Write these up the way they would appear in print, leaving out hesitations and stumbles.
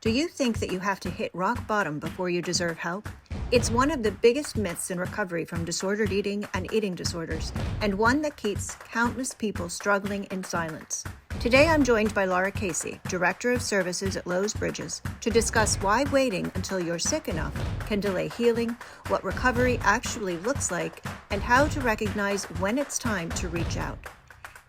Do you think that you have to hit rock bottom before you deserve help? It's one of the biggest myths in recovery from disordered eating and eating disorders, and one that keeps countless people struggling in silence. Today I'm joined by Laura Casey, Director of Services at Lois Bridges, to discuss why waiting until you're sick enough can delay healing, what recovery actually looks like, and how to recognize when it's time to reach out.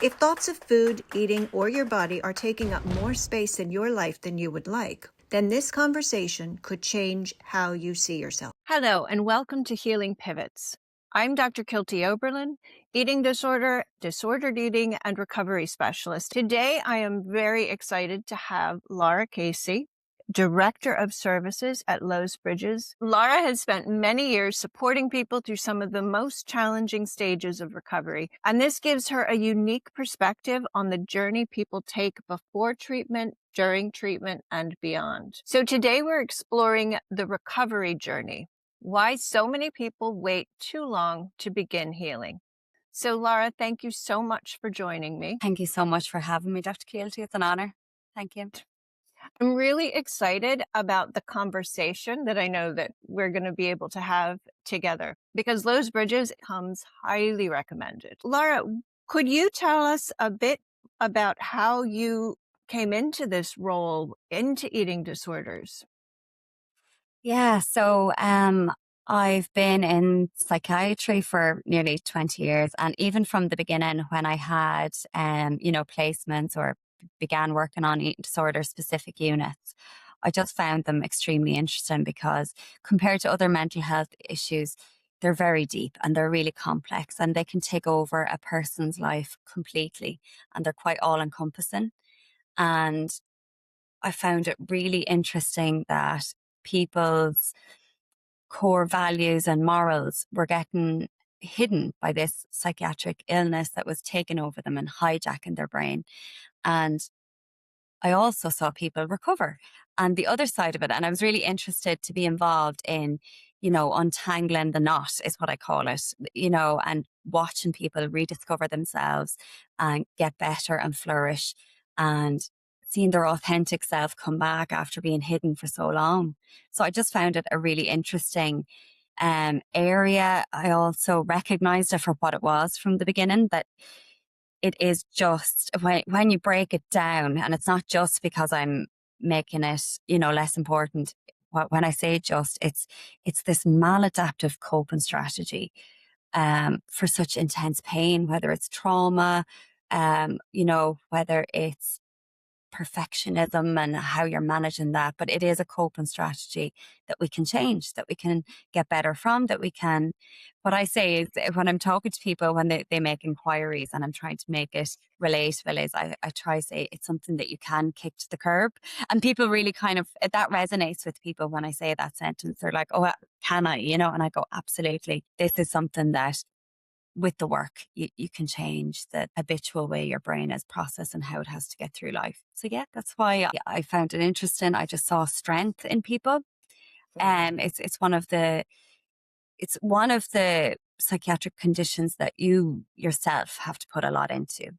If thoughts of food, eating, or your body are taking up more space in your life than you would like, then this conversation could change how you see yourself. Hello, and welcome to Healing Pivots. I'm Dr. Kilty Oberlin, eating disorder, disordered eating, and recovery specialist. Today, I am very excited to have Laura Casey, Director of Services at Lois Bridges. Laura has spent many years supporting people through some of the most challenging stages of recovery, and this gives her a unique perspective on the journey people take before treatment, during treatment, and beyond. So today we're exploring the recovery journey, why so many people wait too long to begin healing. So Laura, thank you so much for joining me. Thank you so much for having me, Dr. Keelty. It's an honor. Thank you. I'm really excited about the conversation that I know that we're going to be able to have together because Lois Bridges comes highly recommended. Laura, could you tell us a bit about how you came into this role, into eating disorders? Yeah, so I've been in psychiatry for nearly 20 years. And even from the beginning, when I had, placements or began working on eating disorder specific units, I just found them extremely interesting because compared to other mental health issues, they're very deep and they're really complex and they can take over a person's life completely and they're quite all encompassing. And I found it really interesting that people's core values and morals were getting hidden by this psychiatric illness that was taking over them and hijacking their brain. And I also saw people recover. And the other side of it, and I was really interested to be involved in, untangling the knot is what I call it, and watching people rediscover themselves and get better and flourish and seeing their authentic self come back after being hidden for so long. So I just found it a really interesting area. I also recognized it for what it was from the beginning, that it is just when you break it down, and it's not just because I'm making it, less important. When I say just, it's this maladaptive coping strategy for such intense pain, whether it's trauma, whether it's perfectionism and how you're managing that. But it is a coping strategy that we can change, that we can get better from, that we can. What I say is when I'm talking to people, when they make inquiries and I'm trying to make it relatable, is I try to say it's something that you can kick to the curb. And people really that resonates with people when I say that sentence. They're like, oh, can I? And I go, absolutely. This is something that with the work, you can change the habitual way your brain is processed and how it has to get through life. So yeah, that's why I found it interesting. I just saw strength in people. It's one of the psychiatric conditions that you yourself have to put a lot into.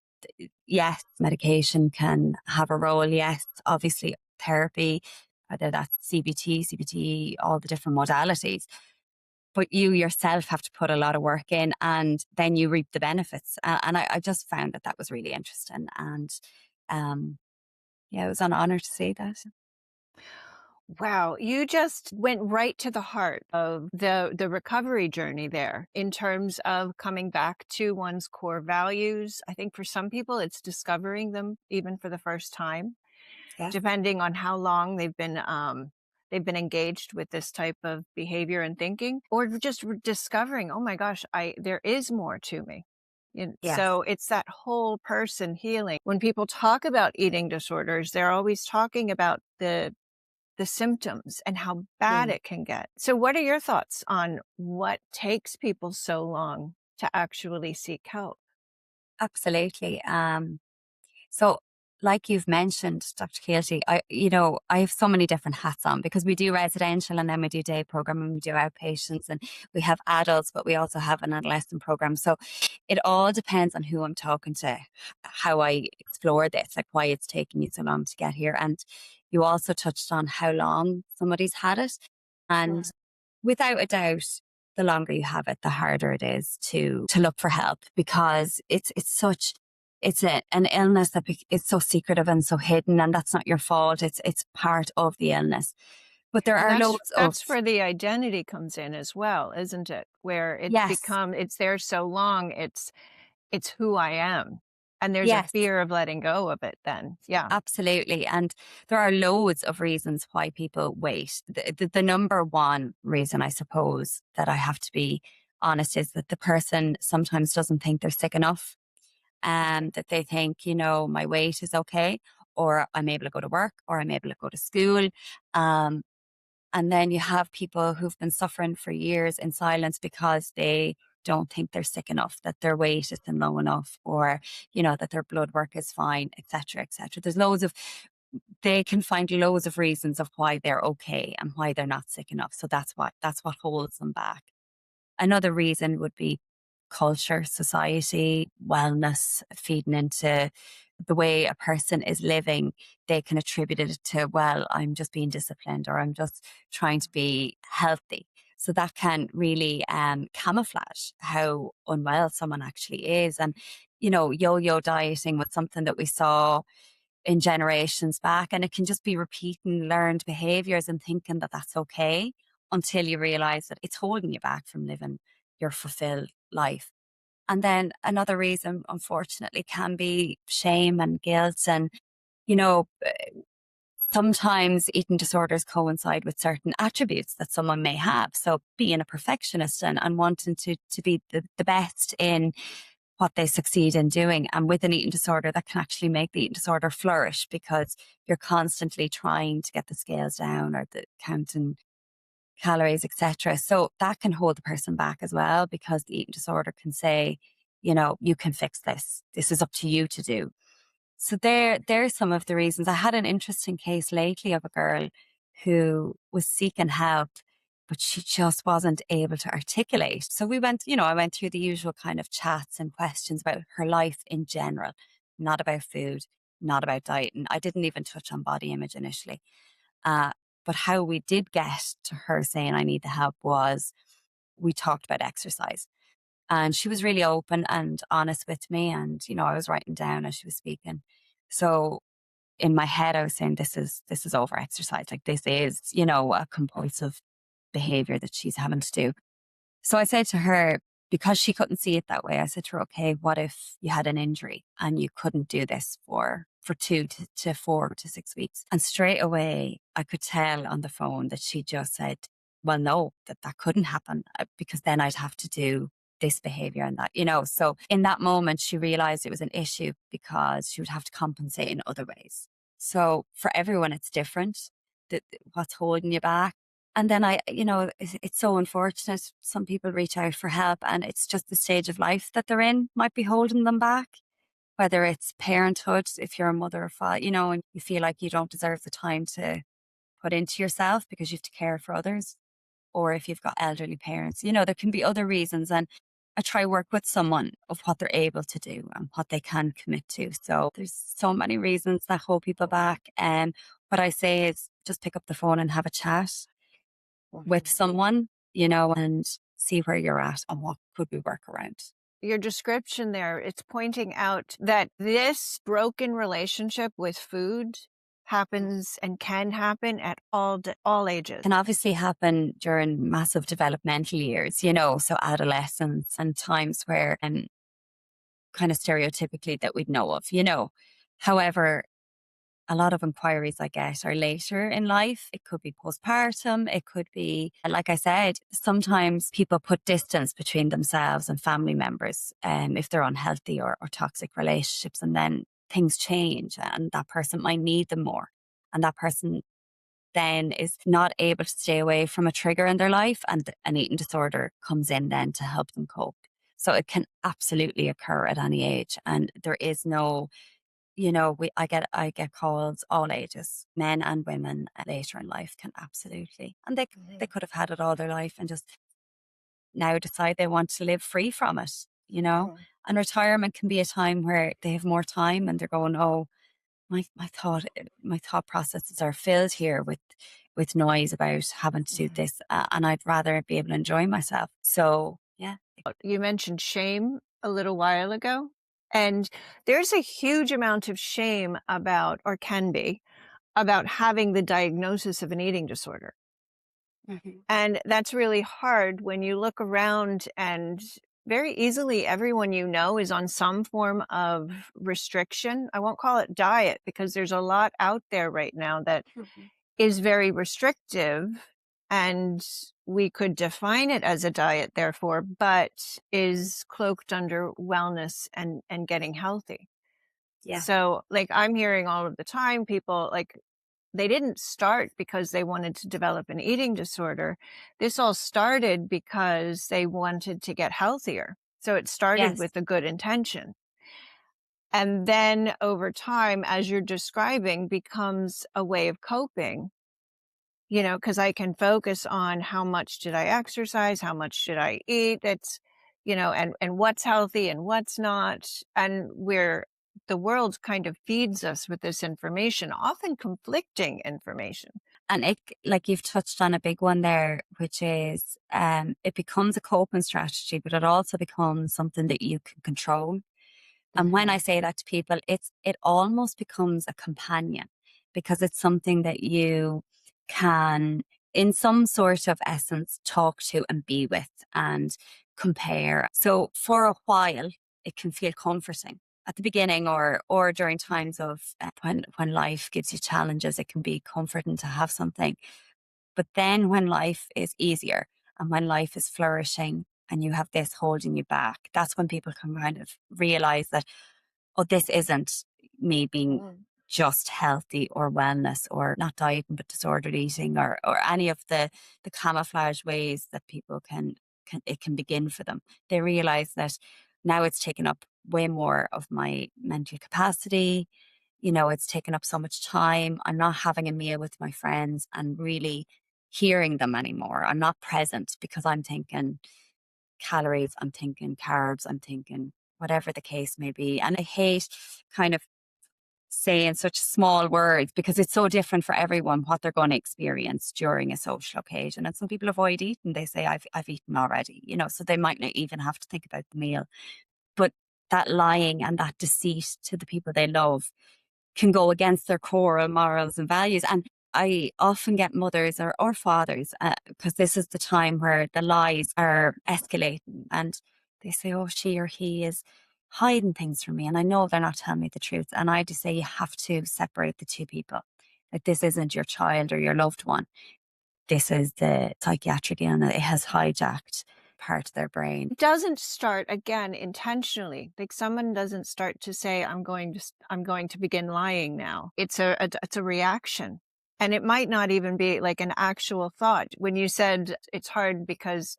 Yes, medication can have a role. Yes, obviously therapy, whether that's CBT, all the different modalities. But you yourself have to put a lot of work in and then you reap the benefits. And I just found that was really interesting. And it was an honor to say that. Wow, you just went right to the heart of the recovery journey there in terms of coming back to one's core values. I think for some people, it's discovering them even for the first time, Yeah. depending on how long they've been engaged with this type of behavior and thinking, or just discovering, oh my gosh, there is more to me. Yes. So it's that whole person healing. When people talk about eating disorders, they're always talking about the symptoms and how bad it can get. So what are your thoughts on what takes people so long to actually seek help? Absolutely. So like you've mentioned, Dr. Keelty, I have so many different hats on because we do residential and then we do day program and we do outpatients and we have adults, but we also have an adolescent program. So it all depends on who I'm talking to, how I explore this, like why it's taking you so long to get here. And You also touched on how long somebody's had it. And without a doubt, the longer you have it, the harder it is to look for help, because an illness that is so secretive and so hidden, and that's not your fault. It's part of the illness. But there And are loads of, that's where the identity comes in as well, isn't it? Where yes, it's there so long, it's who I am. And there's a yes, fear of letting go of it then. Yeah. absolutely. And there are loads of reasons why people wait. The number one reason, I suppose, that I have to be honest is that the person sometimes doesn't think they're sick enough, and that they think, my weight is okay, or I'm able to go to work, or I'm able to go to school. Um, and then you have people who've been suffering for years in silence because they don't think they're sick enough, that their weight isn't low enough, or, that their blood work is fine, etc., etc. They can find loads of reasons of why they're okay and why they're not sick enough. So that's what holds them back. Another reason would be culture, society, wellness, feeding into the way a person is living. They can attribute it to, well, I'm just being disciplined, or I'm just trying to be healthy. So that can really camouflage how unwell someone actually is. And, yo-yo dieting was something that we saw in generations back, and it can just be repeating learned behaviors and thinking that that's okay, until you realize that it's holding you back from living your fulfilled life. And then another reason, unfortunately, can be shame and guilt. And, you know, sometimes eating disorders coincide with certain attributes that someone may have. So being a perfectionist and wanting to be the best in what they succeed in doing. And with an eating disorder, that can actually make the eating disorder flourish, because you're constantly trying to get the scales down, or the counting calories, etc. So that can hold the person back as well, because the eating disorder can say, you can fix this. This is up to you to do. So there's some of the reasons. I had an interesting case lately of a girl who was seeking help, but she just wasn't able to articulate. So I went through the usual kind of chats and questions about her life in general, not about food, not about diet. And I didn't even touch on body image initially. Uh, but how we did get to her saying, I need the help, was we talked about exercise. And she was really open and honest with me. And, I was writing down as she was speaking. So in my head, I was saying, this is over exercise. Like, this is, a compulsive behavior that she's having to do. So I said to her, because she couldn't see it that way, I said to her, okay, what if you had an injury and you couldn't do this for 2 to 4 to 6 weeks? And straight away, I could tell on the phone that she just said, well, no, that couldn't happen, because then I'd have to do this behavior and that, So in that moment, she realized it was an issue, because she would have to compensate in other ways. So for everyone, it's different, what's holding you back. And then it's so unfortunate. Some people reach out for help, and it's just the stage of life that they're in might be holding them back. Whether it's parenthood, if you're a mother or father, and you feel like you don't deserve the time to put into yourself because you have to care for others, or if you've got elderly parents, there can be other reasons. And I try work with someone of what they're able to do and what they can commit to. So there's so many reasons that hold people back. And what I say is just pick up the phone and have a chat with someone, and see where you're at and what could we work around. Your description there, it's pointing out that this broken relationship with food happens and can happen at all ages. Can obviously happen during massive developmental years, so adolescence and times where kind of stereotypically that we'd know of. However, a lot of inquiries I get are later in life. It could be postpartum. It could be, like I said, sometimes people put distance between themselves and family members, if they're unhealthy or toxic relationships, and then things change and that person might need them more. And that person then is not able to stay away from a trigger in their life, and an eating disorder comes in then to help them cope. So it can absolutely occur at any age, and there is no, I get calls all ages, men and women, later in life can absolutely, and they could have had it all their life and just now decide they want to live free from it. And retirement can be a time where they have more time and they're going, oh, my thought processes are filled here with noise about having to do this, and I'd rather be able to enjoy myself. So yeah. You mentioned shame a little while ago, and there's a huge amount of shame about, or can be, about having the diagnosis of an eating disorder. Mhm. And that's really hard when you look around and very easily everyone you know is on some form of restriction. I won't call it diet because there's a lot out there right now that Mhm. is very restrictive, and we could define it as a diet therefore, but is cloaked under wellness and getting healthy. Yeah. So like I'm hearing all of the time people like they didn't start because they wanted to develop an eating disorder. This all started because they wanted to get healthier. So it started Yes. with a good intention. And then over time, as you're describing, becomes a way of coping, because I can focus on how much did I exercise, how much did I eat. It's, and what's healthy and what's not. And where the world kind of feeds us with this information, often conflicting information. And like you've touched on a big one there, which is it becomes a coping strategy, but it also becomes something that you can control. And when I Mhm. say that to people, it almost becomes a companion because it's something that you can, in some sort of essence, talk to and be with and compare. So for a while, it can feel comforting at the beginning or during times of when life gives you challenges, it can be comforting to have something. But then when life is easier and when life is flourishing and you have this holding you back, that's when people can kind of realize that, oh, this isn't me being Mm. just healthy or wellness or not dieting but disordered eating or any of the camouflage ways that people can it can begin for them. They realize that now it's taken up way more of my mental capacity. It's taken up so much time. I'm not having a meal with my friends and really hearing them anymore. I'm not present because I'm thinking calories, I'm thinking carbs, I'm thinking whatever the case may be. And I hate kind of saying such small words because it's so different for everyone what they're going to experience during a social occasion. And some people avoid eating. They say, I've eaten already, so they might not even have to think about the meal. But that lying and that deceit to the people they love can go against their core morals and values. And I often get mothers or fathers, because this is the time where the lies are escalating and they say, oh, she or he is hiding things from me. And I know they're not telling me the truth. And I just say, you have to separate the two people. Like, this isn't your child or your loved one. This is the psychiatric illness. It has hijacked part of their brain. It doesn't start again intentionally. Like someone doesn't start to say, I'm going to begin lying now. It's a reaction. And it might not even be like an actual thought. When you said it's hard because,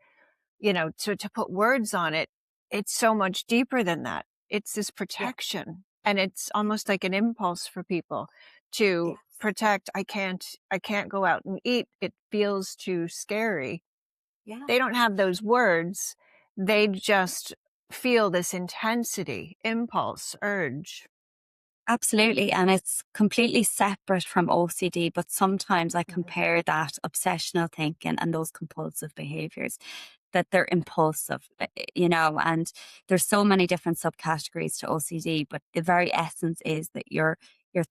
to put words on it, it's so much deeper than that. It's this Yeah. protection. And it's almost like an impulse for people to Yes. protect. I can't go out and eat. It feels too scary. Yeah. They don't have those words. They just feel this intensity, impulse, urge. Absolutely. And it's completely separate from OCD, but sometimes I Mhm. compare that obsessional thinking and those compulsive behaviors, that they're impulsive, and there's so many different subcategories to OCD, but the very essence is that your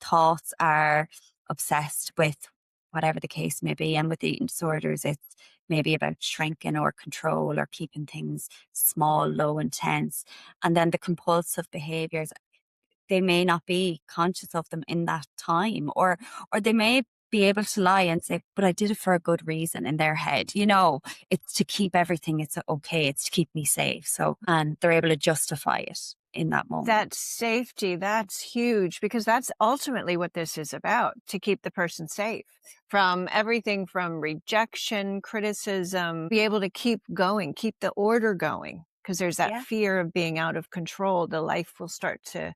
thoughts are obsessed with whatever the case may be. And with the eating disorders, it's maybe about shrinking or control or keeping things small, low, intense. And then the compulsive behaviors, they may not be conscious of them in that time, or they may be able to lie and say, but I did it for a good reason in their head. It's to keep everything, it's okay, it's to keep me safe. So, and they're able to justify it in that moment. That safety, that's huge because that's ultimately what this is about, to keep the person safe from everything from rejection, criticism, be able to keep going, keep the order going. Because there's that Yeah. fear of being out of control. The life will start to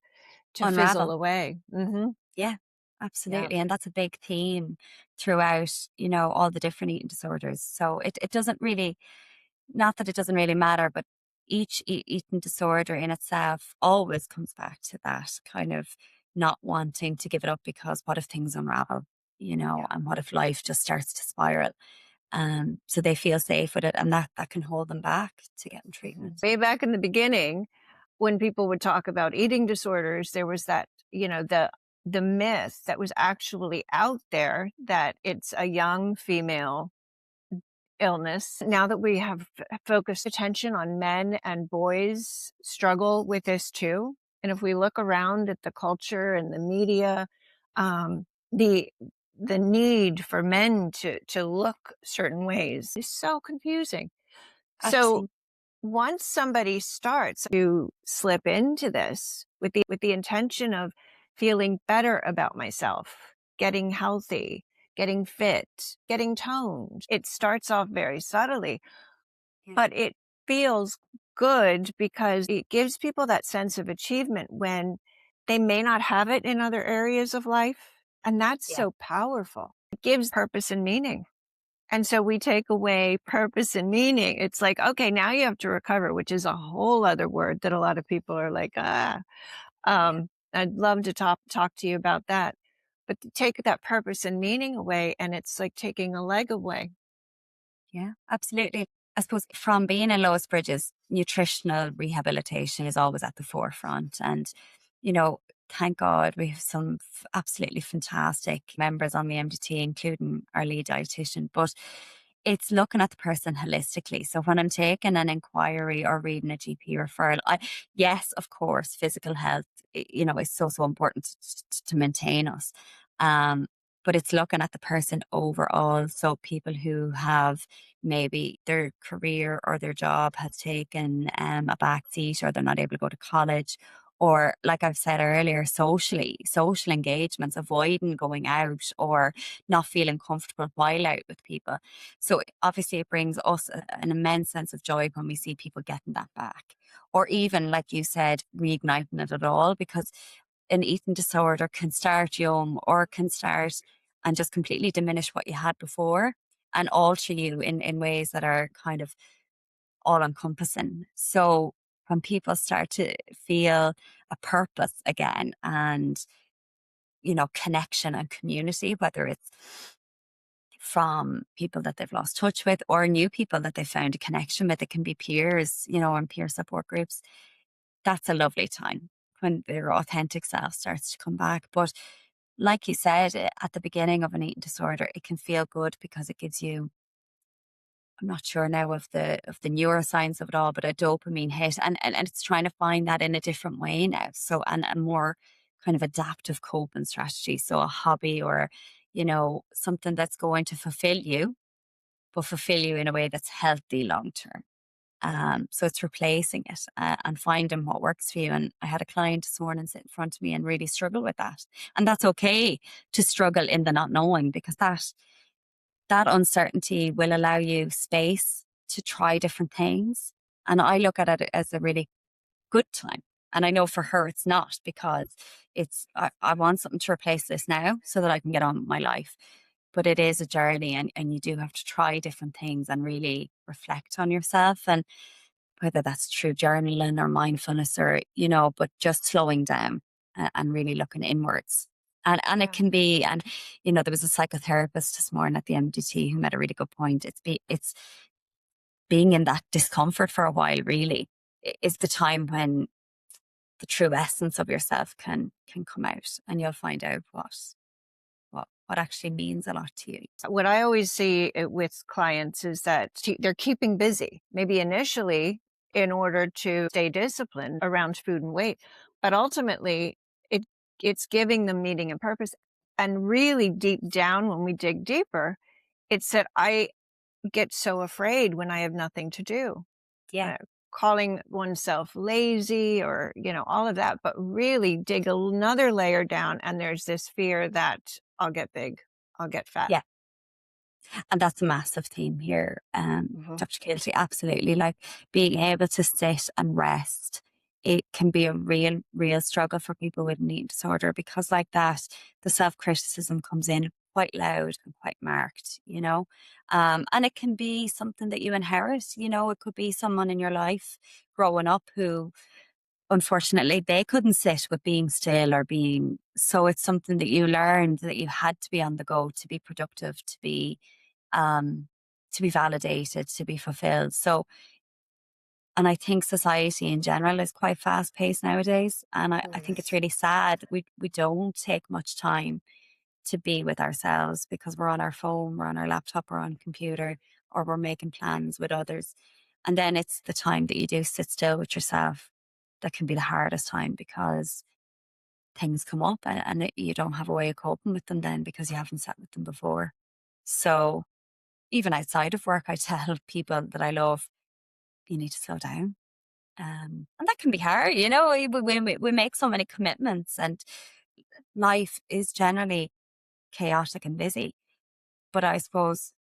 fizzle Unravel. away. Yeah, Yeah. absolutely. And that's a big theme throughout, all the different eating disorders. So it doesn't really, not that it doesn't really matter, but each eating disorder in itself always comes back to that kind of not wanting to give it up because what if things unravel, Yeah. and what if life just starts to spiral? So they feel safe with it, and that can hold them back to getting treatment. Way back in the beginning, when people would talk about eating disorders, there was that, the myth that was actually out there that it's a young female illness. Now that we have focused attention on men and boys struggle with this too. And if we look around at the culture and the media, um, the the need for men to look certain ways is so confusing. So Absolutely. once somebody starts to slip into this with the intention of feeling better about myself, getting healthy, getting fit, getting toned, it starts off very subtly, Yeah. but it feels good because it gives people that sense of achievement when they may not have it in other areas of life. And that's Yeah. so powerful. It gives purpose and meaning. And so we take away purpose and meaning. It's like, okay, now you have to recover, which is a whole other word that a lot of people are like, ah. Yeah. I'd love to talk to you about that. But to take that purpose and meaning away, and it's like taking a leg away. Yeah, absolutely. I suppose from being in Lois Bridges, nutritional rehabilitation is always at the forefront. And, you know, thank God we have some absolutely fantastic members on the MDT, including our lead dietitian. But it's looking at the person holistically. So when I'm taking an inquiry or reading a GP referral, yes, of course, physical health, is so, so important to maintain us. Um, but it's looking at the person overall. So people who have maybe their career or their job has taken a back seat, or they're not able to go to college, or like I've said earlier, social engagements, avoiding going out or not feeling comfortable while out with people. So obviously it brings us an immense sense of joy when we see people getting that back, or even like you said, reigniting it at all, because an eating disorder can start young or can start and just completely diminish what you had before and alter you in ways that are kind of all encompassing. So when people start to feel a purpose again and, connection and community, whether it's from people that they've lost touch with or new people that they've found a connection with, it can be peers, and peer support groups. That's a lovely time when their authentic self starts to come back. But like you said, at the beginning of an eating disorder, it can feel good because it gives you, I'm not sure now of the neuroscience of it all, but a dopamine hit. And it's trying to find that in a different way now. So and a more kind of adaptive coping strategy. So a hobby or, something that's going to fulfill you, but fulfill you in a way that's healthy long term. So it's replacing it and finding what works for you. And I had a client this morning sit in front of me and really struggle with that. And that's okay to struggle in the not knowing, because that uncertainty will allow you space to try different things. And I look at it as a really good time. And I know for her it's not, because I want something to replace this now so that I can get on with my life. But it is a journey, and you do have to try different things and really reflect on yourself. And whether that's through journaling or mindfulness or, but just slowing down and really looking inwards. And it Yeah. can be, and there was a psychotherapist this morning at the MDT who made a really good point. It's being in that discomfort for a while really is the time when the true essence of yourself can come out, and you'll find out what actually means a lot to you. What I always see with clients is that they're keeping busy, maybe initially in order to stay disciplined around food and weight, but ultimately it it's giving them meaning and purpose. And really deep down, when we dig deeper, it's that I get so afraid when I have nothing to do. Yeah. uh, Calling oneself lazy or, all of that, but really dig another layer down. And there's this fear that I'll get big, I'll get fat. Yeah. And that's a massive theme here, Mhm. Dr. Kilty. Absolutely. Like being able to sit and rest, it can be a real, real struggle for people with an eating disorder, because, like that, the self criticism comes in quite loud and quite marked, and it can be something that you inherit, it could be someone in your life growing up who unfortunately, they couldn't sit with being still or being, so it's something that you learned that you had to be on the go to be productive, um, to be validated, to be fulfilled. So, and I think society in general is quite fast paced nowadays. And I think it's really sad. We don't take much time to be with ourselves because we're on our phone, we're on our laptop, we're on computer, or we're making plans with others. And then it's the time that you do sit still with yourself that can be the hardest time because things come up you don't have a way of coping with them then because you haven't sat with them before. So even outside of work, I tell people that I love, you need to slow down. And that can be hard, we make so many commitments and life is generally chaotic and busy. But I suppose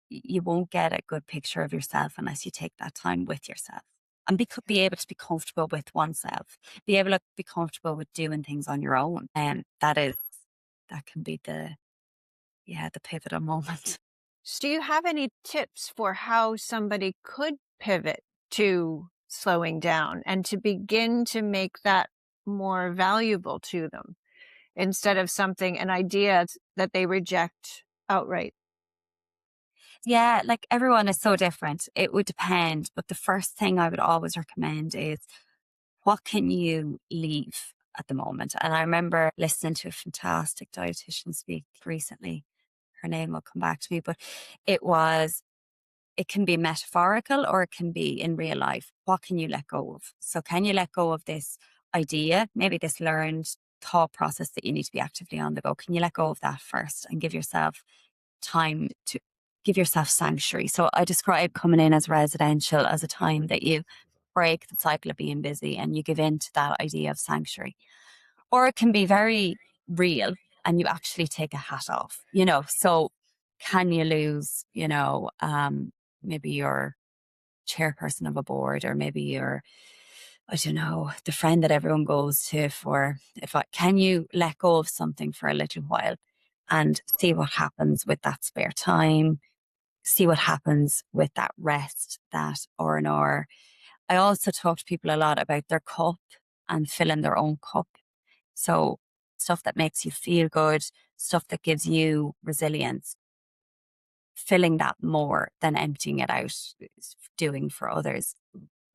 you won't get a good picture of yourself unless you take that time with yourself and be able to be comfortable with oneself, be able to be comfortable with doing things on your own. And that can be the pivotal moment. So do you have any tips for how somebody could pivot to slowing down and to begin to make that more valuable to them instead of an idea that they reject outright? Yeah, like everyone is so different. It would depend. But the first thing I would always recommend is what can you leave at the moment? And I remember listening to a fantastic dietitian speak recently. Her name will come back to me, but it was, it can be metaphorical or it can be in real life. What can you let go of? So, can you let go of this idea, maybe this learned thought process that you need to be actively on the go? Can you let go of that first and give yourself time to give yourself sanctuary? So, I describe coming in as residential as a time that you break the cycle of being busy and you give in to that idea of sanctuary. Or it can be very real and you actually take a hat off, So, can you lose, maybe you're chairperson of a board, or maybe you're, I don't know, the friend that everyone goes to for, can you let go of something for a little while and see what happens with that spare time, see what happens with that rest, that R&R. I also talk to people a lot about their cup and filling their own cup. So stuff that makes you feel good, stuff that gives you resilience, filling that more than emptying it out, doing for others.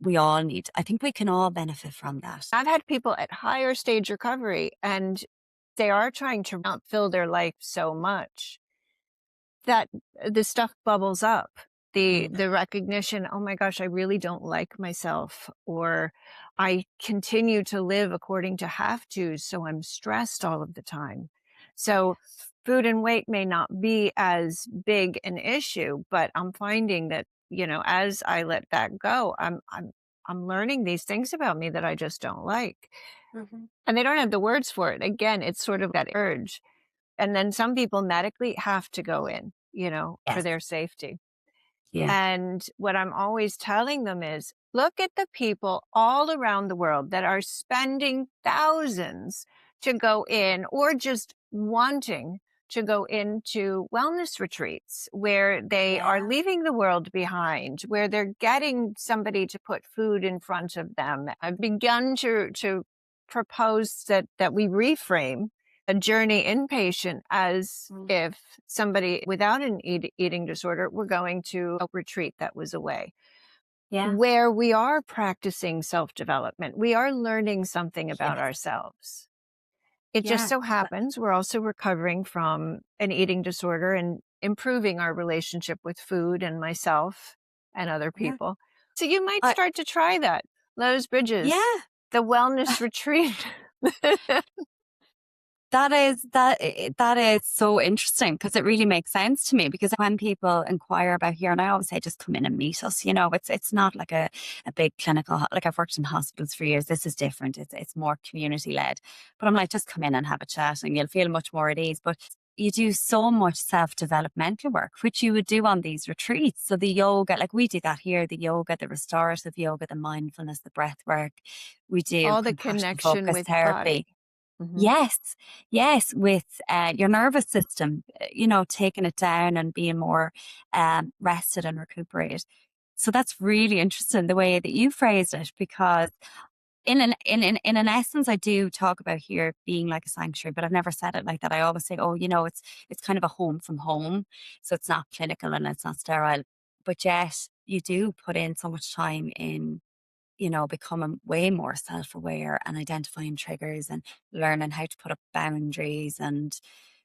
I think we can all benefit from that. I've had people at higher stage recovery and they are trying to not fill their life so much that the stuff bubbles up. The recognition, oh my gosh, I really don't like myself, or I continue to live according to have to, so I'm stressed all of the time. So food and weight may not be as big an issue, but I'm finding that, as I let that go, I'm learning these things about me that I just don't like. Mhm. And they don't have the words for it. Again, it's sort of that urge. And then some people medically have to go in, for Yes. their safety. Yeah. And what I'm always telling them is look at the people all around the world that are spending thousands to go in or just wanting to go into wellness retreats where they are Yeah. leaving the world behind, where they're getting somebody to put food in front of them. I've begun to propose that we reframe a journey inpatient as if somebody without an eating disorder were going to a retreat that was away, Yeah. where we are practicing self-development. We are learning something about Yes. ourselves. It just Yeah. so happens we're also recovering from an eating disorder and improving our relationship with food and myself and other Yeah. people. So you might I, start to try that. Lois Bridges, yeah. the wellness retreat. That is so interesting because it really makes sense to me, because when people inquire about here, and I always say just come in and meet us, it's not like a big clinical, like I've worked in hospitals for years. This is different. It's more community led, but I'm like, just come in and have a chat and you'll feel much more at ease. But you do so much self-developmental work, which you would do on these retreats. So the yoga, like we do that here, the yoga, the restorative yoga, the mindfulness, the breath work. We do All the compassion connection focused with body. therapy. Mhm. Yes, yes, with your nervous system, taking it down and being more rested and recuperated. So that's really interesting the way that you phrased it, because in an essence, I do talk about here being like a sanctuary, but I've never said it like that. I always say, oh, it's kind of a home from home. So it's not clinical and it's not sterile. But yet you do put in so much time in, becoming way more self-aware and identifying triggers and learning how to put up boundaries and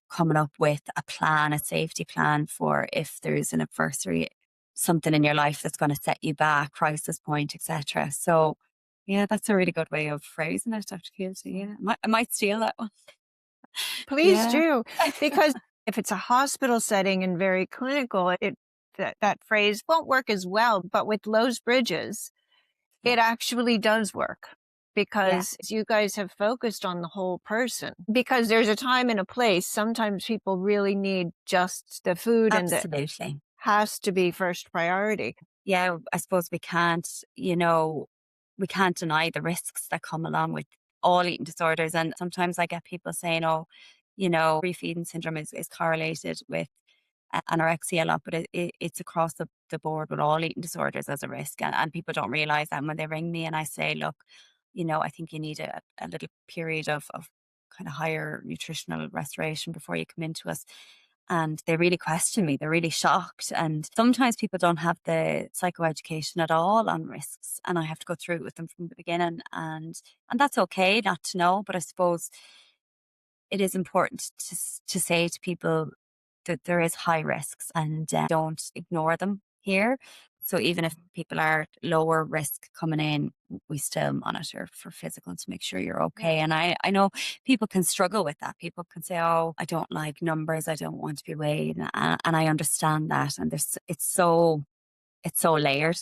coming up with a plan, a safety plan for if there's an adversary, something in your life that's going to set you back, crisis point, etc. So, yeah, that's a really good way of phrasing it, Dr. Keelty. Yeah, I might steal that one. Please Yeah, do, because if it's a hospital setting and very clinical, that phrase won't work as well. But with Lois Bridges, yeah, it actually does work yeah, because you guys have focused on the whole person. Because there's a time and a place. Sometimes people really need just the food, and that absolutely. has to be first priority. Yeah, I suppose we can't deny the risks that come along with all eating disorders. And sometimes I get people saying, oh, refeeding syndrome is correlated with anorexia a lot, but it's across the board with all eating disorders as a risk. And people don't realize that when they ring me and I say, look, I think you need a little period of kind of higher nutritional restoration before you come into us. And they really question me. They're really shocked. And sometimes people don't have the psychoeducation at all on risks. And I have to go through it with them from the beginning. And that's okay not to know. But I suppose it is important to say to people that there is high risks and don't ignore them here. So even if people are lower risk coming in, we still monitor for physical to make sure you're Yeah. okay. And I know people can struggle with that. People can say, "Oh, I don't like numbers. I don't want to be weighed," and I understand that. And it's so layered,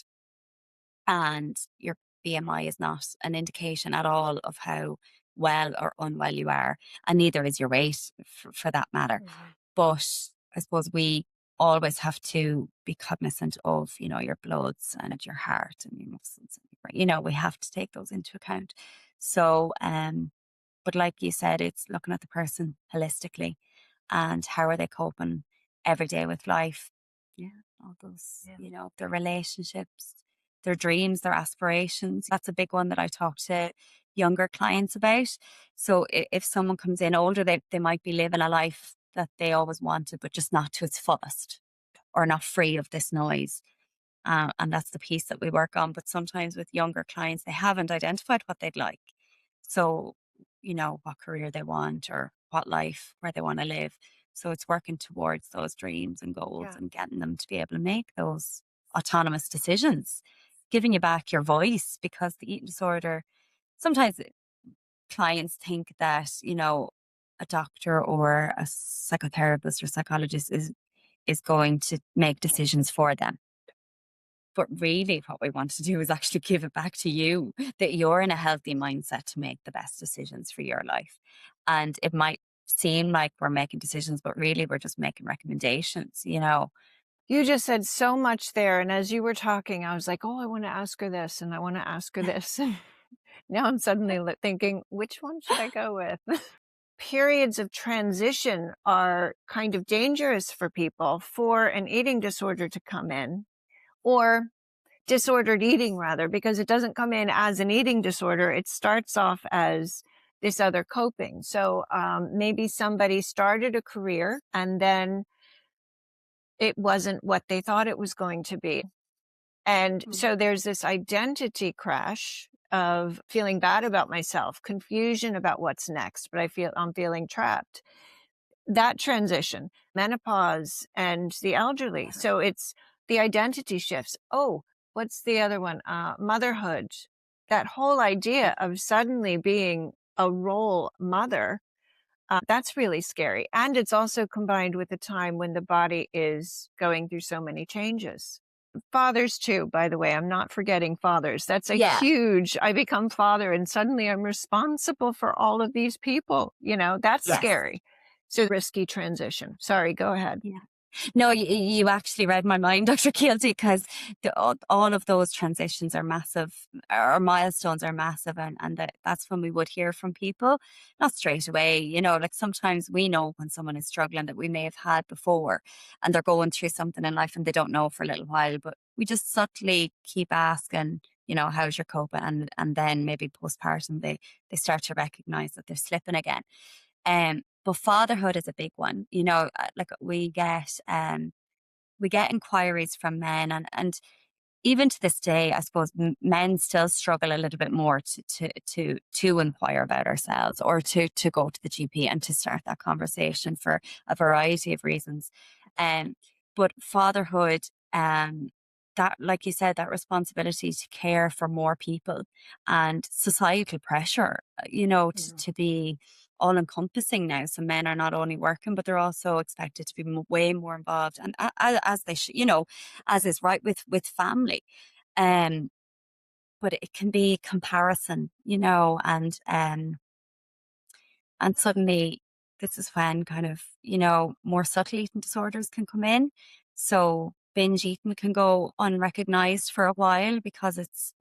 and your BMI is not an indication at all of how well or unwell you are, and neither is your weight for that matter. Mhm. But I suppose we always have to be cognizant of, your bloods and your heart and your muscles. And your brain. We have to take those into account. So, but like you said, it's looking at the person holistically and how are they coping every day with life. Yeah, all those, Yeah. their relationships, their dreams, their aspirations. That's a big one that I talk to younger clients about. So if someone comes in older, they might be living a life that they always wanted, but just not to its fullest or not free of this noise. And that's the piece that we work on. But sometimes with younger clients, they haven't identified what they'd like. So, what career they want or what life, where they want to live. So it's working towards those dreams and goals Yeah. and getting them to be able to make those autonomous decisions, giving you back your voice because the eating disorder, sometimes clients think that, a doctor or a psychotherapist or psychologist is going to make decisions for them. But really, what we want to do is actually give it back to you that you're in a healthy mindset to make the best decisions for your life. And it might seem like we're making decisions, but really we're just making recommendations. You just said so much there. And as you were talking, I was like, oh, I want to ask her this and I want to ask her this. And now I'm suddenly thinking, which one should I go with? Periods of transition are kind of dangerous for people for an eating disorder to come in, or disordered eating rather, because it doesn't come in as an eating disorder. It starts off as this other coping. So maybe somebody started a career and then it wasn't what they thought it was going to be. And Mm. so there's this identity crash of feeling bad about myself, confusion about what's next, but I'm feeling trapped. That transition, menopause and the elderly. So it's the identity shifts. Oh, what's the other one? Motherhood. That whole idea of suddenly being a role mother, that's really scary. And it's also combined with a time when the body is going through so many changes. Fathers too, by the way, I'm not forgetting fathers. That's a Yeah. huge, I become father and suddenly I'm responsible for all of these people, that's Yes. scary. So risky transition. Sorry, go ahead. Yeah. No, you actually read my mind, Dr. Keelty, because all of those transitions are massive, or milestones are massive, and that's when we would hear from people, not straight away. Like sometimes we know when someone is struggling that we may have had before, and they're going through something in life and they don't know for a little while, but we just subtly keep asking, how's your coping? And then maybe postpartum, they start to recognize that they're slipping again. But fatherhood is a big one. Like we get inquiries from men, and even to this day, I suppose men still struggle a little bit more to inquire about ourselves, or to go to the GP and to start that conversation for a variety of reasons. Um, but fatherhood, that, like you said, that responsibility to care for more people, and societal pressure, to be all encompassing now. So men are not only working, but they're also expected to be way more involved, and as they should, as is right with family. Um, but it can be comparison, and suddenly this is when kind of, more subtle eating disorders can come in. So binge eating can go unrecognized for a while because it's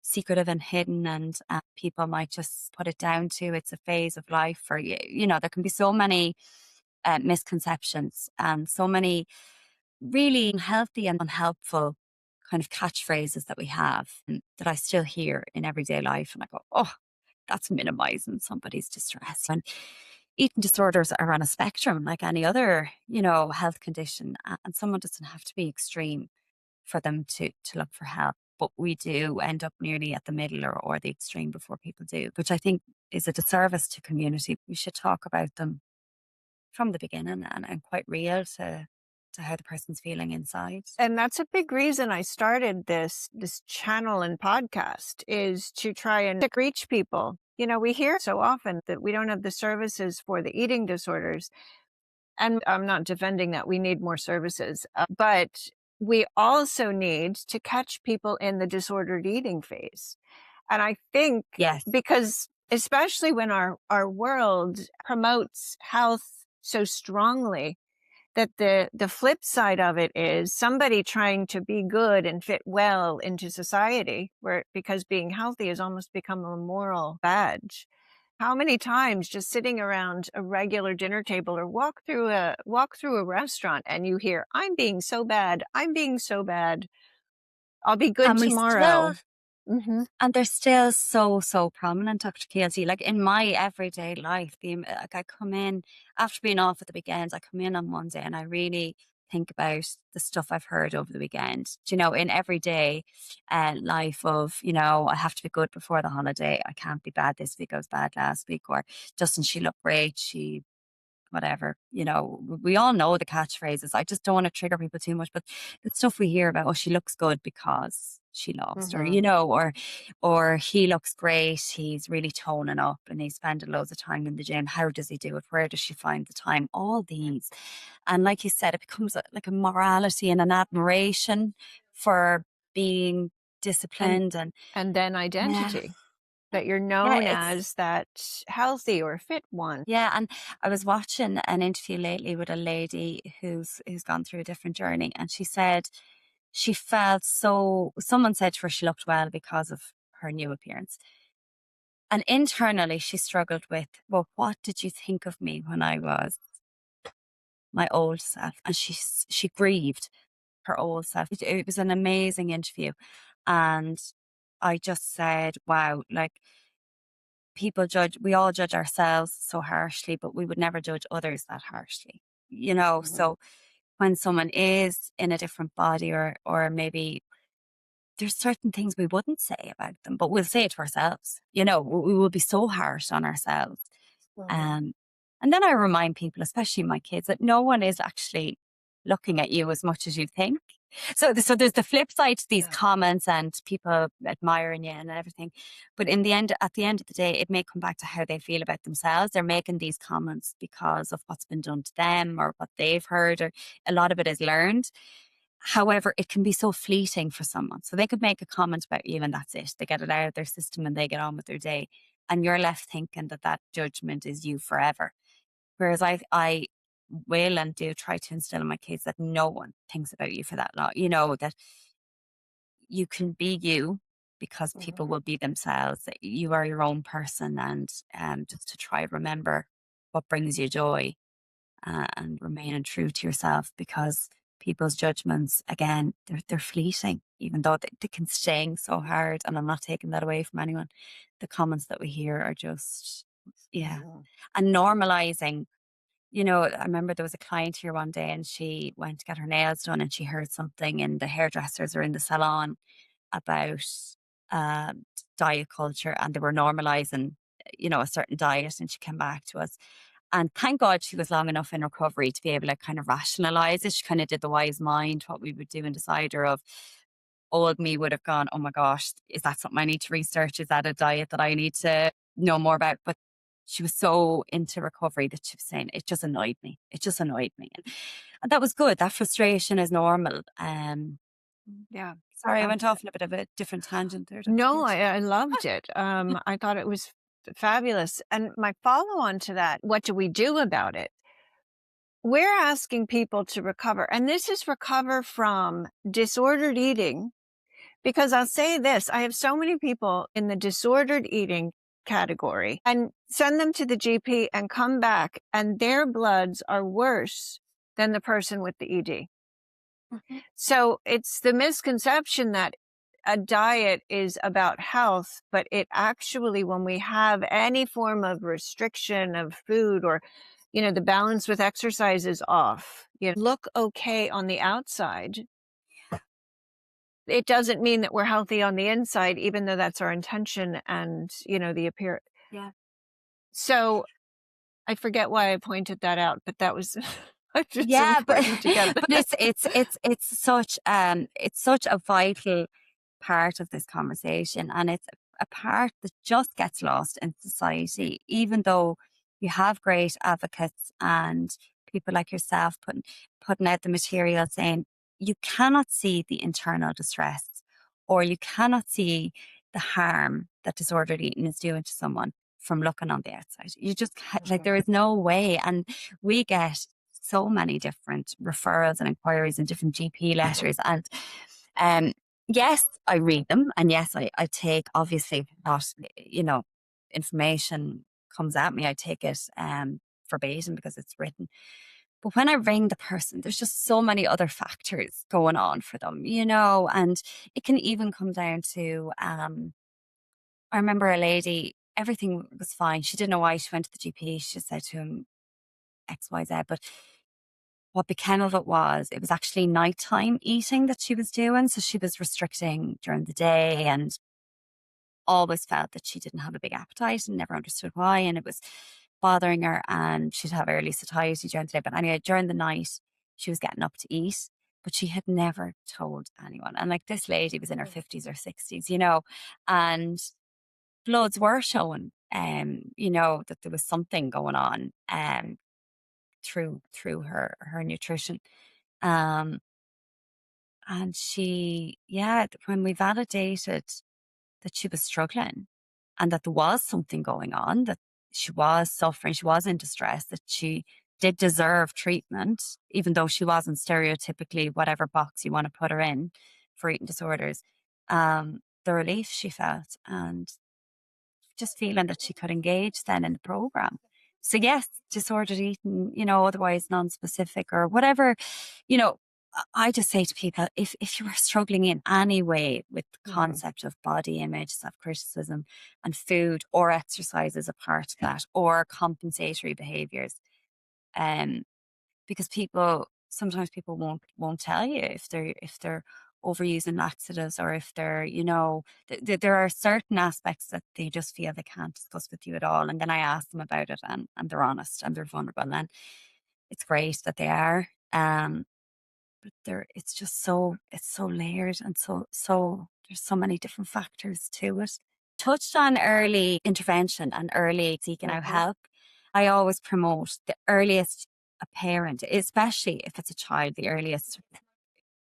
secretive and hidden, and people might just put it down to it's a phase of life for you. There can be so many misconceptions and so many really unhealthy and unhelpful kind of catchphrases that we have, that I still hear in everyday life. And I go, oh, that's minimizing somebody's distress. And eating disorders are on a spectrum like any other, health condition. And someone doesn't have to be extreme for them to look for help. But we do end up nearly at the middle, or the extreme before people do, which I think is a disservice to community. We should talk about them from the beginning, and quite real to how the person's feeling inside. And that's a big reason I started this channel and podcast, is to try and reach people. We hear so often that we don't have the services for the eating disorders. And I'm not defending that. We need more services. But we also need to catch people in the disordered eating phase. And I think Yes. because especially when our world promotes health so strongly, that the flip side of it is somebody trying to be good and fit well into society, because being healthy has almost become a moral badge. How many times just sitting around a regular dinner table, or walk through a restaurant, and you hear, I'm being so bad, I'll be good And we tomorrow. still Hmm. And they're still so, so prominent, Dr. Keelty. Like in my everyday life, like I come in after being off at the weekends, I come in on Monday and I really think about the stuff I've heard over the weekend. In everyday life of, I have to be good before the holiday. I can't be bad this week. I was bad last week. Or doesn't she look great? She whatever, we all know the catchphrases. I just don't want to trigger people too much, but the stuff we hear about, oh, she looks good because she lost, or, Hmm. or he looks great. He's really toning up and he's spending loads of time in the gym. How does he do it? Where does she find the time? All these. And like you said, it becomes like a morality and an admiration for being and disciplined. And and then yeah, identity, that you're yeah, known it's, as that healthy or fit one. yeah, and I was watching an interview lately with a lady who's gone through a different journey, and she said she felt so. Someone said to her she looked well because of her new appearance, and internally she struggled with, well, what did you think of me when I was my old self? And she grieved her old self. It was an amazing interview, and I just said, wow, like we all judge ourselves so harshly, but we would never judge others that harshly, Mhm. So when someone is in a different body, or maybe there's certain things we wouldn't say about them, but we'll say it to ourselves, we will be so harsh on ourselves. Mhm. Um, and then I remind people, especially my kids, that no one is actually looking at you as much as you think. So there's the flip side to these Yeah. comments and people admiring you and everything. But at the end of the day, it may come back to how they feel about themselves. They're making these comments because of what's been done to them or what they've heard, or a lot of it is learned. However, it can be so fleeting for someone. So they could make a comment about you and that's it. They get it out of their system and they get on with their day. And you're left thinking that judgment is you forever. Whereas I will and do try to instill in my kids that no one thinks about you for that long. That you can be you because people Mhm. will be themselves. That you are your own person, and just to try to remember what brings you joy, and remaining true to yourself, because people's judgments, again, they're fleeting, even though they can sting so hard. And I'm not taking that away from anyone. The comments that we hear are just, yeah. Yeah. And normalizing, I remember there was a client here one day and she went to get her nails done and she heard something in the hairdressers or in the salon about um, diet culture, and they were normalizing, a certain diet. And she came back to us. And thank God she was long enough in recovery to be able to kind of rationalize it. She kind of did the wise mind, what we would do in Decider of old me would have gone, oh my gosh, is that something I need to research? Is that a diet that I need to know more about? But she was so into recovery that she was saying, it just annoyed me. It just annoyed me. And that was good. That frustration is normal. Yeah. Sorry, I went off on a bit of a different tangent there. Dr. No, Pierce. I loved it. I thought it was fabulous. And my follow on to that, what do we do about it? We're asking people to recover, and this is recover from disordered eating. Because I'll say this, I have so many people in the disordered eating category and send them to the GP and come back and their bloods are worse than the person with the ED. Mhm. So it's the misconception that a diet is about health, but it actually, when we have any form of restriction of food or, the balance with exercise is off, look okay on the outside, it doesn't mean that we're healthy on the inside, even though that's our intention and, the appear. Yeah. So I forget why I pointed that out, but that was just Yeah, but important to get but that. it's such a vital part of this conversation, and it's a part that just gets lost in society, even though you have great advocates and people like yourself putting out the material saying you cannot see the internal distress or you cannot see the harm that disordered eating is doing to someone from looking on the outside. You just like there is no way, and we get so many different referrals and inquiries and different GP letters. And yes, I read them. And yes, I take obviously what, information comes at me. I take it verbatim because it's written. But when I ring the person, there's just so many other factors going on for them, and it can even come down to, I remember a lady, everything was fine. She didn't know why she went to the GP. She said to him, XYZ, but what became of it was actually nighttime eating that she was doing. So she was restricting during the day and always felt that she didn't have a big appetite and never understood why. And it was bothering her and she'd have early satiety during the day. But anyway, during the night, she was getting up to eat, but she had never told anyone. And like this lady was in her 50s or 60s, and bloods were showing, that there was something going on through her nutrition. Um, and when we validated that she was struggling and that there was something going on, that she was suffering, she was in distress, that she did deserve treatment, even though she wasn't stereotypically whatever box you want to put her in for eating disorders. The relief she felt and just feeling that she could engage then in the program. So yes, disordered eating, otherwise non-specific or whatever, you know, I just say to people, if you are struggling in any way with the concept of body image, self-criticism and food or exercise as a part of that or compensatory behaviors, um, because sometimes people won't tell you if they're overusing laxatives or if they're there are certain aspects that they just feel they can't discuss with you at all, and then I ask them about it and they're honest and they're vulnerable, and it's great that they are, but it's just it's so layered and so there's so many different factors to it. Touched on early intervention and early seeking out help. I always promote the earliest a parent, especially if it's a child, the earliest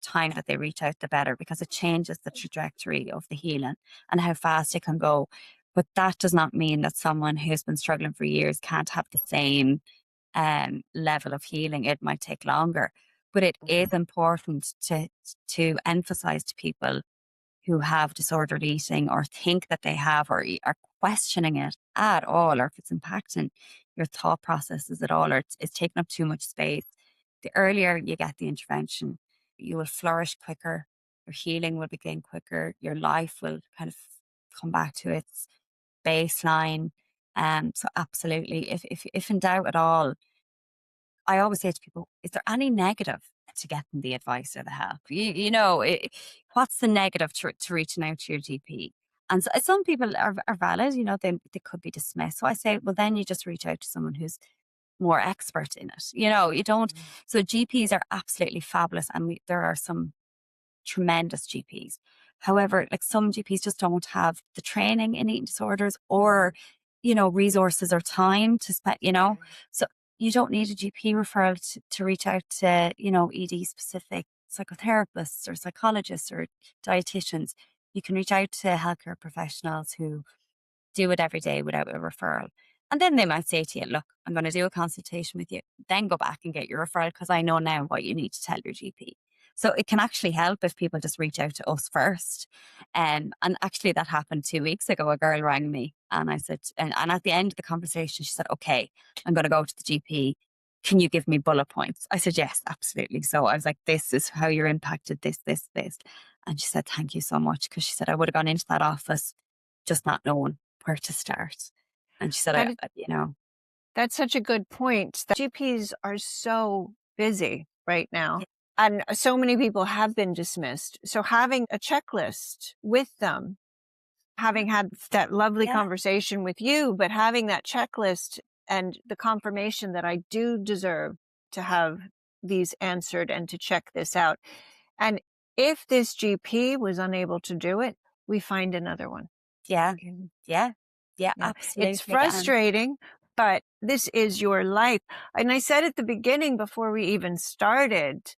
time that they reach out, the better, because it changes the trajectory of the healing and how fast it can go. But that does not mean that someone who's been struggling for years can't have the same level of healing. It might take longer, but it is important to emphasize to people who have disordered eating or think that they have or are questioning it at all, or if it's impacting your thought processes at all, or it's taking up too much space. The earlier you get the intervention, you will flourish quicker, your healing will begin quicker, your life will kind of come back to its baseline. So absolutely, if in doubt at all, I always say to people, is there any negative to getting the advice or the help? What's the negative to reaching out to your GP? And so, some people are valid, they could be dismissed. So I say, well, then you just reach out to someone who's more expert in it. You don't. So GPs are absolutely fabulous, and there are some tremendous GPs. However, like some GPs just don't have the training in eating disorders or, resources or time to spend. So you don't need a GP referral to reach out to, ED specific psychotherapists or psychologists or dietitians. You can reach out to healthcare professionals who do it every day without a referral. And then they might say to you, look, I'm going to do a consultation with you, then go back and get your referral because I know now what you need to tell your GP. So it can actually help if people just reach out to us first. And actually that happened 2 weeks ago. A girl rang me and I said, and at the end of the conversation, she said, okay, I'm going to go to the GP. Can you give me bullet points? I said, yes, absolutely. So I was like, this is how you're impacted, this, this, this. And she said, thank you so much. Because she said, I would have gone into that office just not knowing where to start. And she said, That is, I. that's such a good point. That GPs are so busy right now. Yeah. And so many people have been dismissed. So having a checklist with them, having had that lovely conversation with you, but having that checklist and the confirmation that I do deserve to have these answered and to check this out. And if this GP was unable to do it, we find another one. Yeah. Yeah. Yeah, Yeah. absolutely. It's frustrating, but this is your life. And I said at the beginning, before we even started,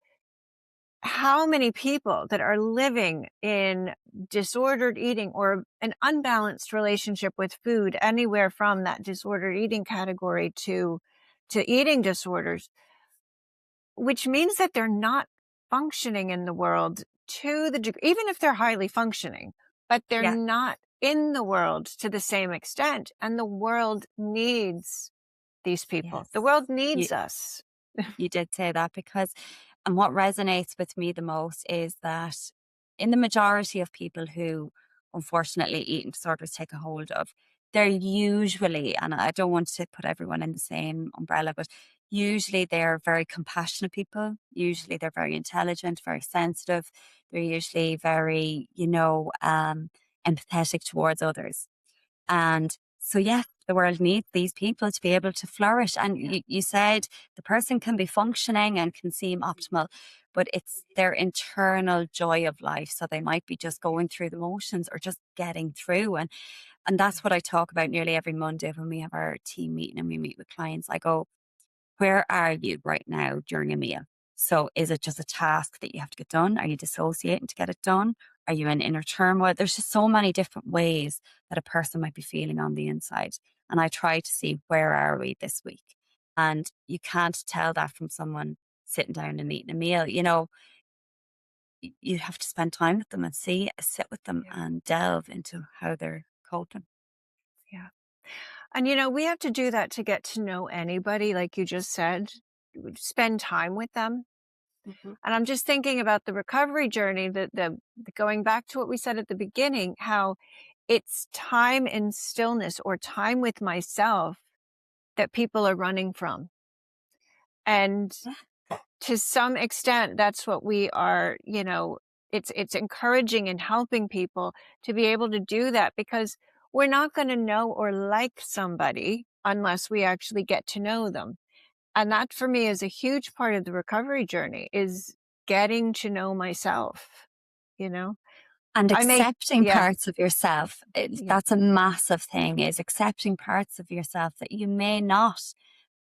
how many people that are living in disordered eating or an unbalanced relationship with food, anywhere from that disordered eating category to eating disorders, which means that they're not functioning in the world to the degree, even if they're highly functioning, but they're Yeah. not in the world to the same extent. And the world needs these people. Yes. The world You, needs us. you did say that and what resonates with me the most is that in the majority of people who unfortunately eating disorders take a hold of, they're usually, and I don't want to put everyone in the same umbrella, but usually they're very compassionate people. Usually they're very intelligent, very sensitive. They're usually very, empathetic towards others. And so, yeah, the world needs these people to be able to flourish. And you said the person can be functioning and can seem optimal, but it's their internal joy of life. So they might be just going through the motions or just getting through. And that's what I talk about nearly every Monday when we have our team meeting and we meet with clients. I go, where are you right now during a meal? So is it just a task that you have to get done? Are you dissociating to get it done? Are you in inner turmoil? There's just so many different ways that a person might be feeling on the inside. And I try to see, where are we this week? And you can't tell that from someone sitting down and eating a meal. You have to spend time with them and sit with them and delve into how they're coping. Yeah. And we have to do that to get to know anybody, like you just said, spend time with them. Mhm. And I'm just thinking about the recovery journey, the going back to what we said at the beginning, how it's time in stillness or time with myself that people are running from. And to some extent, that's what we are, it's encouraging and helping people to be able to do that, because we're not going to know or like somebody unless we actually get to know them. And that for me is a huge part of the recovery journey, is getting to know myself, you know? And I may, accepting yeah, parts of yourself. yeah, That's a massive thing, is accepting parts of yourself that you may not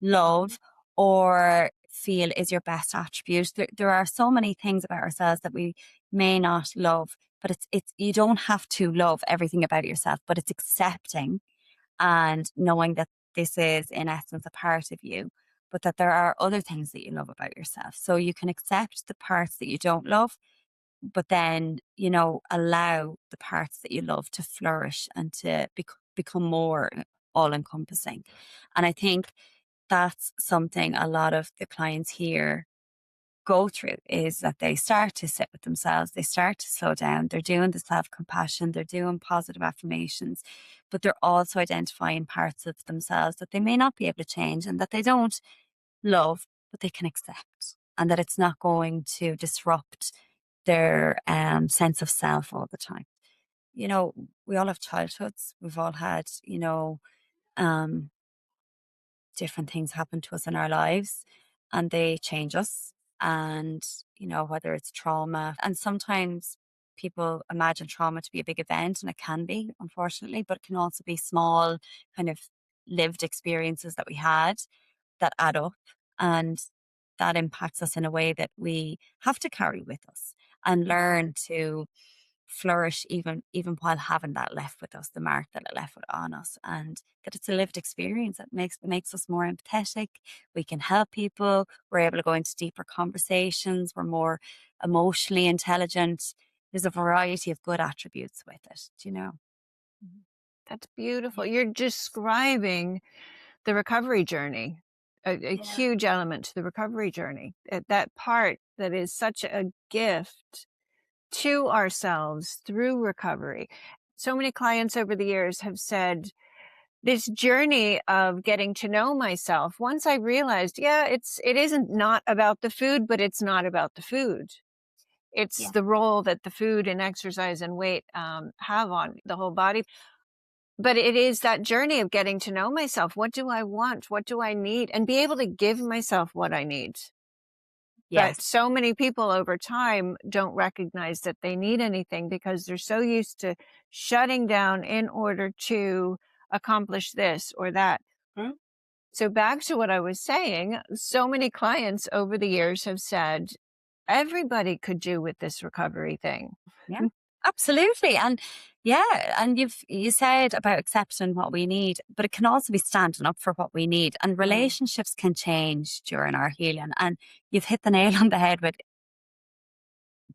love or feel is your best attribute. There are so many things about ourselves that we may not love, but it's you don't have to love everything about yourself, but it's accepting and knowing that this is in essence a part of you, but that there are other things that you love about yourself. So you can accept the parts that you don't love, but then, allow the parts that you love to flourish and to become more all encompassing. And I think that's something a lot of the clients here go through is that they start to sit with themselves, they start to slow down, they're doing the self-compassion, they're doing positive affirmations, but they're also identifying parts of themselves that they may not be able to change and that they don't love, but they can accept, and that it's not going to disrupt their sense of self all the time. You know, we all have childhoods, we've all had, um, different things happen to us in our lives and they change us. And, whether it's trauma, and sometimes people imagine trauma to be a big event, and it can be, unfortunately, but it can also be small, kind of lived experiences that we had that add up. And that impacts us in a way that we have to carry with us and learn to flourish even while having that left with us, the mark that it left with on us, and that it's a lived experience that makes us more empathetic. We can help people, we're able to go into deeper conversations, we're more emotionally intelligent. There's a variety of good attributes with it, That's beautiful. You're describing the recovery journey, a Yeah. huge element to the recovery journey. That part that is such a gift to ourselves through recovery. So many clients over the years have said, this journey of getting to know myself, once I realized, it isn't not about the food, but it's not about the food. It's Yeah. the role that the food and exercise and weight have on the whole body. But it is that journey of getting to know myself. What do I want? What do I need? And be able to give myself what I need. But Yes. so many people over time don't recognize that they need anything because they're so used to shutting down in order to accomplish this or that. Mm. So back to what I was saying, so many clients over the years have said, everybody could do with this recovery thing. Yeah, absolutely. And yeah, and you said about accepting what we need, but it can also be standing up for what we need. And relationships can change during our healing. And you've hit the nail on the head with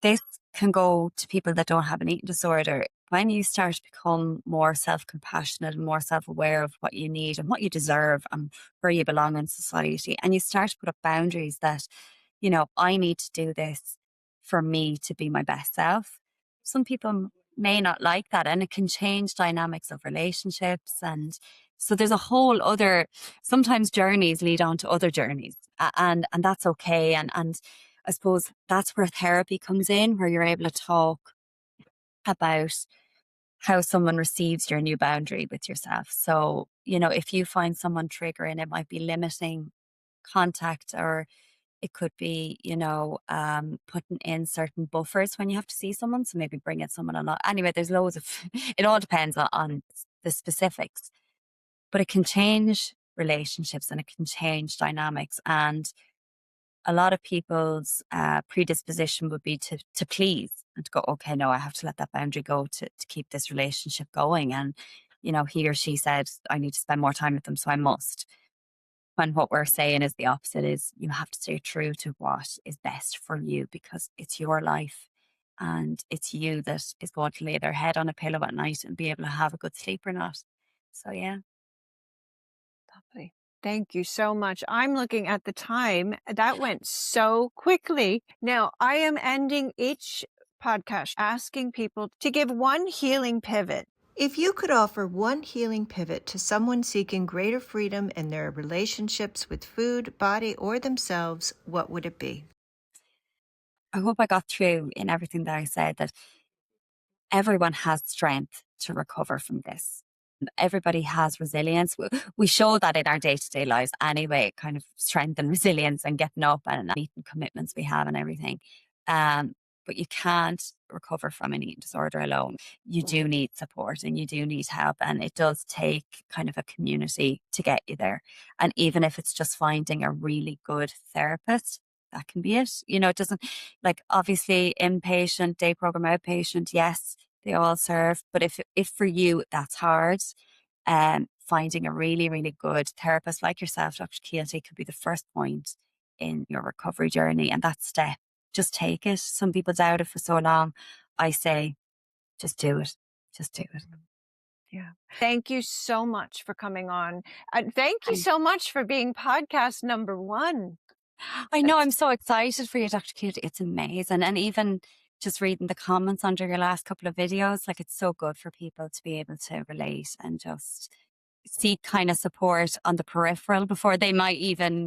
this. Can go to people that don't have an eating disorder. When you start to become more self-compassionate and more self-aware of what you need and what you deserve and where you belong in society, and you start to put up boundaries that, I need to do this for me to be my best self. Some people may not like that, and it can change dynamics of relationships. And so there's a whole other, sometimes journeys lead on to other journeys, and that's okay. And I suppose that's where therapy comes in, where you're able to talk about how someone receives your new boundary with yourself. So, if you find someone triggering, it might be limiting contact, or it could be, putting in certain buffers when you have to see someone. So maybe bringing someone along. Anyway, there's loads of, it all depends on the specifics, but it can change relationships and it can change dynamics. And a lot of people's predisposition would be to please and to go, okay, no, I have to let that boundary go to keep this relationship going. And, he or she said, I need to spend more time with them, so I must. When what we're saying is the opposite, is you have to stay true to what is best for you, because it's your life and it's you that is going to lay their head on a pillow at night and be able to have a good sleep or not. So, yeah. Lovely. Thank you so much. I'm looking at the time. That went so quickly. Now, I am ending each podcast asking people to give one healing pivot. If you could offer one healing pivot to someone seeking greater freedom in their relationships with food, body, or themselves, what would it be? I hope I got through in everything that I said that everyone has strength to recover from this. Everybody has resilience. We show that in our day-to-day lives anyway, kind of strength and resilience and getting up and meeting commitments we have and everything. But you can't recover from an eating disorder alone. You do need support and you do need help. And it does take kind of a community to get you there. And even if it's just finding a really good therapist, that can be it. It doesn't, like, obviously inpatient, day program, outpatient, yes, they all serve. But if for you that's hard, finding a really, really good therapist like yourself, Dr. Keelty, could be the first point in your recovery journey. And that step, just take it. Some people doubt it for so long. I say, just do it. Just do it. Yeah. Thank you so much for coming on. Thank you And so much for being podcast number 1. I know, I'm so excited for you, Dr. Cute. It's amazing. And even just reading the comments under your last couple of videos, like it's so good for people to be able to relate and just seek kind of support on the peripheral before they might even,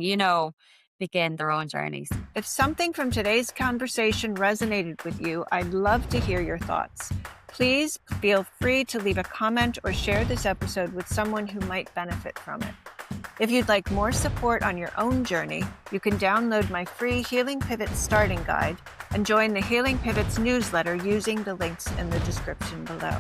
begin their own journeys. If something from today's conversation resonated with you, I'd love to hear your thoughts. Please feel free to leave a comment or share this episode with someone who might benefit from it. If you'd like more support on your own journey, you can download my free Healing Pivots starting guide and join the Healing Pivots newsletter using the links in the description below.